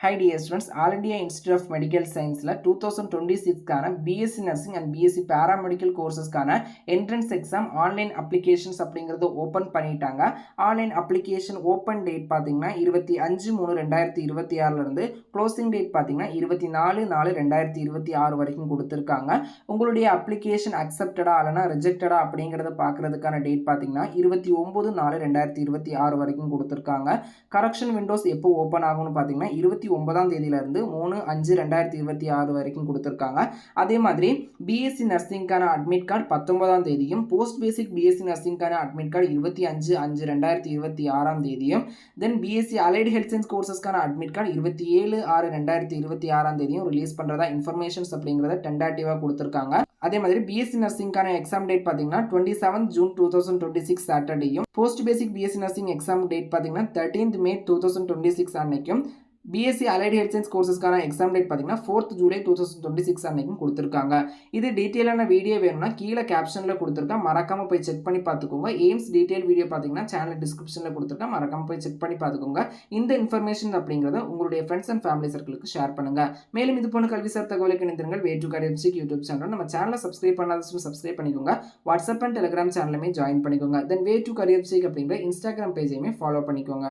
Hi dear students, All India Institute of Medical Science 2026 BSc Nursing and BSc Paramedical courses entrance exam online applications அப்படிங்கிறது open பண்ணிட்டாங்க. Online application open date பாத்தீங்கன்னா 25/3/2026 இருந்து closing date பாத்தீங்கன்னா 24/4/2026 வரைக்கும் கொடுத்திருக்காங்க. உங்களுடைய application அக்செப்டடா இல்லனா ரிஜெக்டடா அப்படிங்கறத பார்க்கிறதுக்கான டேட் பாத்தீங்கன்னா 29/4/2026 வரைக்கும் கொடுத்திருக்காங்க. கரெக்ஷன் விண்டோஸ் எப்போ ஓபன் ஆகும்னு பாத்தீங்கன்னா 29ஆம் தேதியிலிருந்து 3/5/2026 வரைக்கும் கொடுத்திருக்காங்க. அதே மாதிரி பிஎஸ்சி நர்சிங்கான அட்மிட் கார்டு 19ஆம் தேதியும் போஸ்ட் பேசிக் பிஎஸ்சி நர்சிங்கான அட்மிட் கார்டு 25/5/2026ஆம் தேதியும் then BSc allied health science கோர்சஸ்கான அட்மிட் கார்டு 27/6/2026ஆம் தேதியும் ரிலீஸ் பண்றதா இன்ஃபர்மேஷன்ஸ் அப்படிங்கறத டென்டாட்டிவா கொடுத்திருக்காங்க. அதே மாதிரி பிஎஸ்சி நர்சிங்கான எக்ஸாம் டேட் பாத்தீங்கன்னா 27 ஜூன் 2026 சாட்டர்டேயும் post basic BSc nursing exam date பாத்தீங்கன்னா 13 மே 2026 அன்னைக்கும் BSc Allied Health Science கோர்சஸ்க்கான எக்ஸாம் டேட் பார்த்தீங்கன்னா 4th ஜூலை 2026 அன்னைக்கும் கொடுத்துருக்காங்க. இது டீட்டெயிலான வீடியோ வேணும்னா கீழே கேப்ஷனில் கொடுத்துருக்கேன், மறக்காம போய் செக் பண்ணி பார்த்துக்கோங்க. எய்ம்ஸ் டீட்டெயில் வீடியோ பார்த்தீங்கன்னா சேனல் டிஸ்கிரிப்ஷனில் கொடுத்துருக்கேன், மறக்காம போய் செக் பண்ணி பார்த்துக்கோங்க. இந்த இன்ஃபர்மேஷன் அப்படிங்கிறத உங்களுடைய ஃப்ரெண்ட்ஸ் அண்ட் ஃபேமிலி சர்க்கிளுக்கு ஷேர் பண்ணுங்க. மேலும் இது போன்ற கல்வி சார் தகவலுக்கு இணைந்திருங்கள். Way to career education YouTube channel நம்ம சேனலை சப்ஸ்கிரைப் பண்ணாத சப்ஸ்கிரைப் பண்ணிக்கோங்க. வாட்ஸ்அப் அண்ட் டெலிகிராம் சேனலுமே ஜாயின் பண்ணிக்கோங்க. தென் வே டு கரியர் எஜுகேஷன் அப்படிங்கிற இன்ஸ்டாகிராம் பேஜையுமே ஃபாலோ பண்ணிக்கோங்க.